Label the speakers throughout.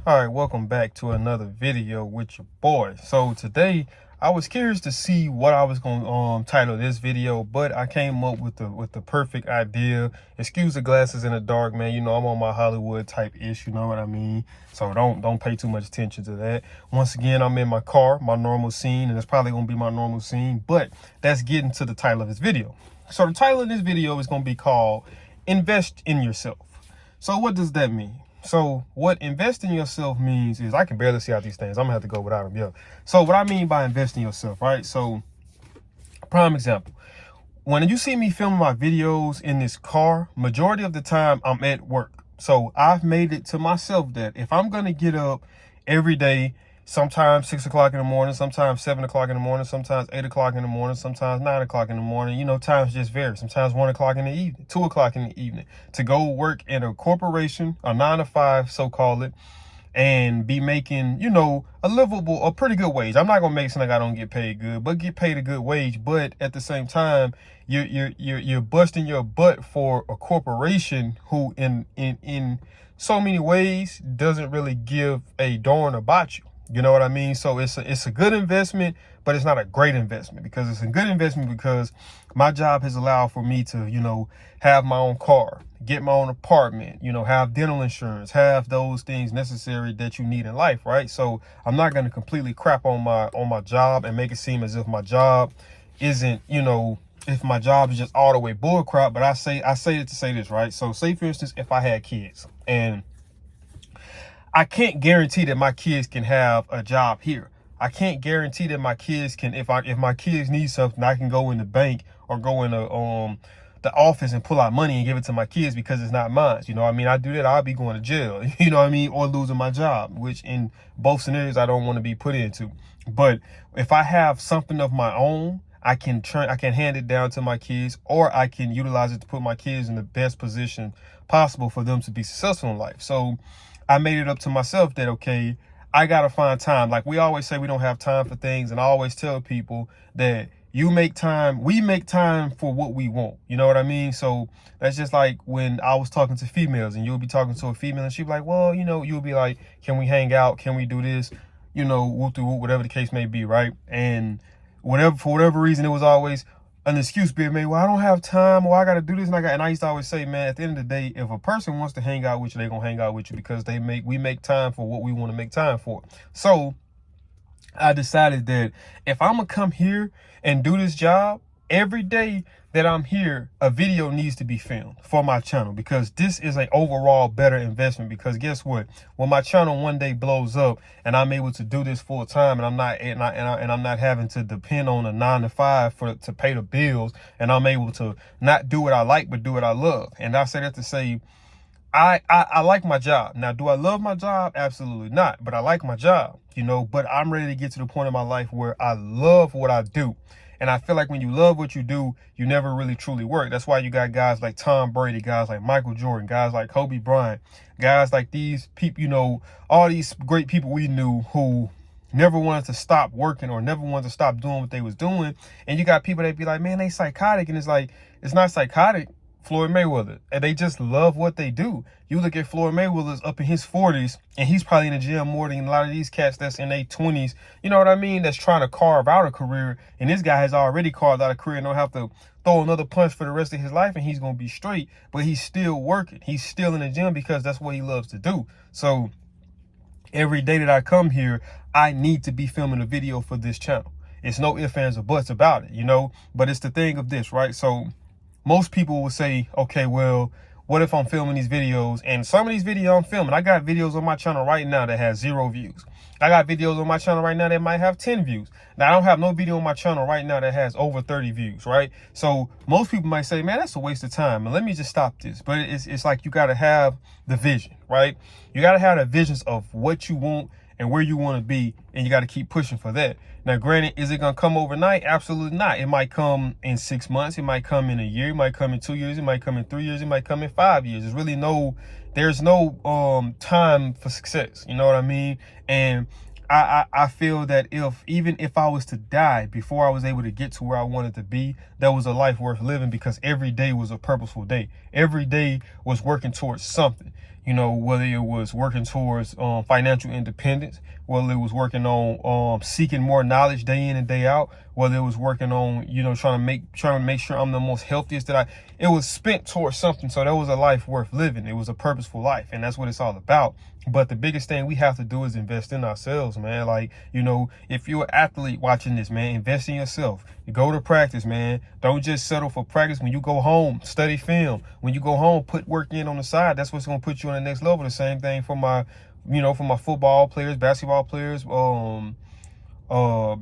Speaker 1: All right, welcome back to another video with your boy. So today I was curious to see what I was going to title this video, but I came up with the perfect idea. Excuse the glasses in the dark, man. You know I'm on my Hollywood type ish, you know what I mean? So don't pay too much attention to that. Once again, I'm in my car, my normal scene, and it's probably going to be my normal scene, but that's getting to the title of this video. So the title of this video is going to be called Invest in Yourself. So what does that mean? So what invest in yourself means is, I can barely see out these things. I'm gonna have to go without them. Yeah. So what I mean by invest in yourself, right? So prime example, when you see me filming my videos in this car, majority of the time I'm at work. So I've made it to myself that if I'm gonna get up every day, sometimes 6 o'clock in the morning, sometimes 7 o'clock in the morning, sometimes 8 o'clock in the morning, sometimes 9 o'clock in the morning, you know, times just vary. Sometimes 1 o'clock in the evening, 2 o'clock in the evening, to go work in a corporation, a 9 to 5, so call it, and be making, you know, a pretty good wage. I'm not gonna make it seem like I don't get paid good, but get paid a good wage. But at the same time, you're busting your butt for a corporation who in so many ways doesn't really give a darn about you. You know what I mean? So it's a good investment, but it's not a great investment, because it's a good investment because my job has allowed for me to, you know, have my own car, get my own apartment, you know, have dental insurance, have those things necessary that you need in life, right? So I'm not going to completely crap on my job and make it seem as if my job isn't, you know, if my job is just all the way bull crap. But I say it to say this, right? So say for instance, if I had kids, and I can't guarantee that my kids can have a job here. I can't guarantee that my kids can, if my kids need something, I can go in the bank or go in the office and pull out money and give it to my kids because it's not mine. You know what I mean? I do that, I'll be going to jail, you know what I mean? Or losing my job, which in both scenarios I don't want to be put into. But if I have something of my own, I can hand it down to my kids, or I can utilize it to put my kids in the best position possible for them to be successful in life. So I made it up to myself that, okay, I got to find time. Like we always say, we don't have time for things. And I always tell people that we make time for what we want. You know what I mean? So that's just like when I was talking to females, and you'll be talking to a female and she'll be like, well, you know, you'll be like, can we hang out? Can we do this? You know, whatever the case may be, right? And for whatever reason, it was always an excuse being made. Well, I don't have time, or I got to do this, and I used to always say, man, at the end of the day, if a person wants to hang out with you, they're gonna hang out with you because we make time for what we want to make time for. So I decided that if I'm gonna come here and do this job, every day that I'm here, a video needs to be filmed for my channel, because this is an overall better investment. Because guess what? When my channel one day blows up and I'm able to do this full time, and I'm not having to depend on a 9 to 5 to pay the bills, and I'm able to not do what I like but do what I love. And I say that to say, I like my job. Now, do I love my job? Absolutely not. But I like my job, you know, but I'm ready to get to the point in my life where I love what I do. And I feel like when you love what you do, you never really truly work. That's why you got guys like Tom Brady, guys like Michael Jordan, guys like Kobe Bryant, guys like these people, you know, all these great people we knew who never wanted to stop working or never wanted to stop doing what they was doing. And you got people that be like, man, they psychotic. And it's like, it's not psychotic. Floyd Mayweather, and they just love what they do. You look at Floyd Mayweather's up in his 40s, and he's probably in the gym more than a lot of these cats that's in their 20s. You know what I mean? That's trying to carve out a career, and this guy has already carved out a career and don't have to throw another punch for the rest of his life, and he's gonna be straight. But he's still working. He's still in the gym because that's what he loves to do. So every day that I come here, I need to be filming a video for this channel. It's no ifs, ands, or buts about it, you know. But it's the thing of this, right? So most people will say, okay, well, what if I'm filming these videos, and some of these videos I'm filming, I got videos on my channel right now that has 0 views. I got videos on my channel right now that might have 10 views. Now, I don't have no video on my channel right now that has over 30 views, right? So most people might say, man, that's a waste of time, and let me just stop this. But it's like, you got to have the vision, right? You got to have the visions of what you want and where you want to be, and you got to keep pushing for that. Now, granted, is it going to come overnight? Absolutely not. It might come in 6 months. It might come in a year. It might come in 2 years. It might come in 3 years. It might come in 5 years. There's no time for success. You know what I mean? And I feel that even if I was to die before I was able to get to where I wanted to be, that was a life worth living, because every day was a purposeful day. Every day was working towards something. you know, whether it was working towards financial independence, whether it was working on seeking more knowledge day in and day out, whether it was working on, you know, trying to make sure I'm the most healthiest it was spent towards something. So that was a life worth living. It was a purposeful life, and that's what it's all about. But the biggest thing we have to do is invest in ourselves, man. Like, you know, if you're an athlete watching this, man, invest in yourself. You go to practice, man. Don't just settle for practice. When you go home, study film. When you go home, put work in on the side. That's what's going to put you on the next level. The same thing for my, you know, for my football players, basketball players,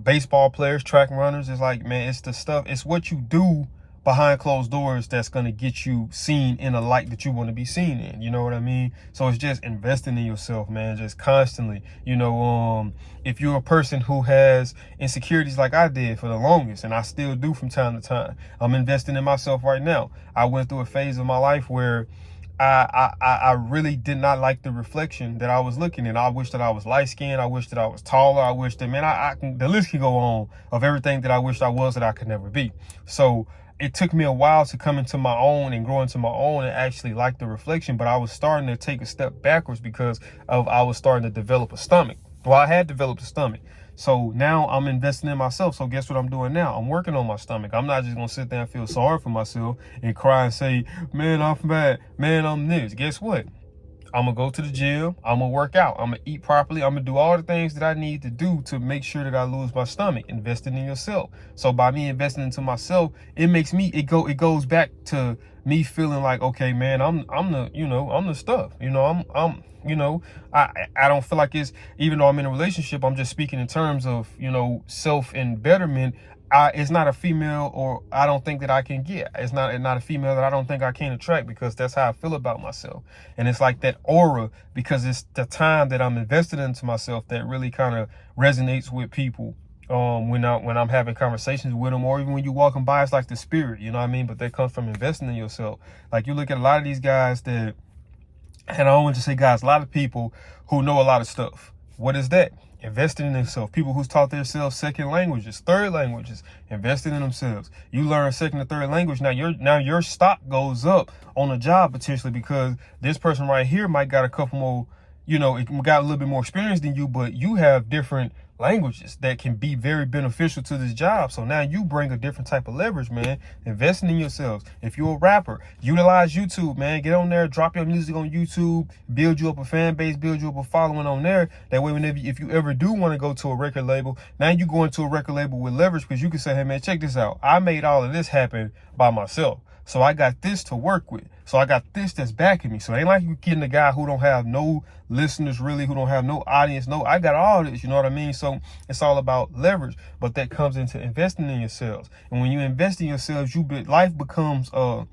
Speaker 1: baseball players, track runners. It's like, man, it's the stuff. It's what you do behind closed doors that's going to get you seen in a light that you want to be seen in. You know what I mean? So it's just investing in yourself, man, just constantly. You know, if you're a person who has insecurities like I did for the longest, and I still do from time to time, I'm investing in myself right now. I went through a phase of my life where I really did not like the reflection that I was looking at. I wish that I was light skinned. I wish that I was taller. I wish that, man, the list can go on of everything that I wished I was that I could never be. So it took me a while to come into my own and grow into my own and actually like the reflection, but I was starting to take a step backwards because I was starting to develop a stomach. Well, I had developed a stomach. So now I'm investing in myself. So guess what I'm doing now? I'm working on my stomach. I'm not just going to sit there and feel sorry for myself and cry and say, man, I'm bad. Man, I'm this. Guess what? I'm going to go to the gym. I'm going to work out. I'm going to eat properly. I'm going to do all the things that I need to do to make sure that I lose my stomach. Investing in yourself. So by me investing into myself, it makes me, it goes back to me feeling like, okay, man, I'm the stuff. You know, I don't feel like it's, even though I'm in a relationship, I'm just speaking in terms of, you know, self and betterment. It's not a female, or I don't think that I can get. It's not a female that I don't think I can attract, because that's how I feel about myself. And it's like that aura, because it's the time that I'm invested into myself that really kind of resonates with people. When I'm having conversations with them, or even when you walking by, it's like the spirit, you know what I mean? But that comes from investing in yourself. Like, you look at a lot of these guys that, and I don't want to say guys, a lot of people who know a lot of stuff. What is that? Investing in themselves. People who's taught themselves second languages, third languages, investing in themselves. You learn a second or third language. Now your stock goes up on a job potentially, because this person right here might got a couple more, you know, it got a little bit more experience than you, but you have different languages that can be very beneficial to this job. So now you bring a different type of leverage, man. Investing in yourselves. If you're a rapper, utilize YouTube, man. Get on there, drop your music on YouTube, build you up a fan base, build you up a following on there. That way, if you ever do want to go to a record label, now you go into a record label with leverage, because you can say, hey, man, check this out. I made all of this happen by myself. So I got this to work with. So I got this that's backing me. So it ain't like you getting a guy who don't have no listeners, really, who don't have no audience. No, I got all this, you know what I mean? So it's all about leverage, but that comes into investing in yourselves. And when you invest in yourselves, life becomes a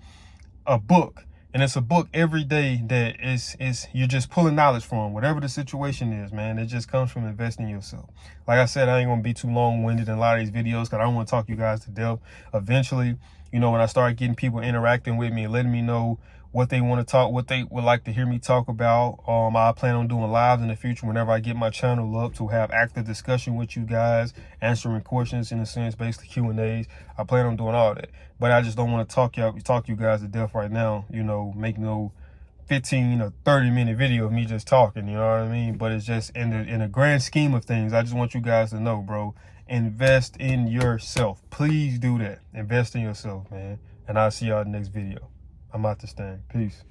Speaker 1: book. And it's a book every day that is you're just pulling knowledge from, whatever the situation is, man. It just comes from investing in yourself. Like I said, I ain't going to be too long-winded in a lot of these videos, because I don't want to talk you guys to death. Eventually, you know, when I start getting people interacting with me and letting me know what they want to talk, what they would like to hear me talk about, I plan on doing lives in the future whenever I get my channel up, to have active discussion with you guys, answering questions, in a sense, basically Q&As. I plan on doing all that, but I just don't want to talk you guys to death right now. You know, make no 15 or 30-minute video of me just talking, you know what I mean? But it's just in the grand scheme of things, I just want you guys to know, bro, invest in yourself. Please do that. Invest in yourself, man. And I'll see y'all in the next video. I'm out this thing. Peace.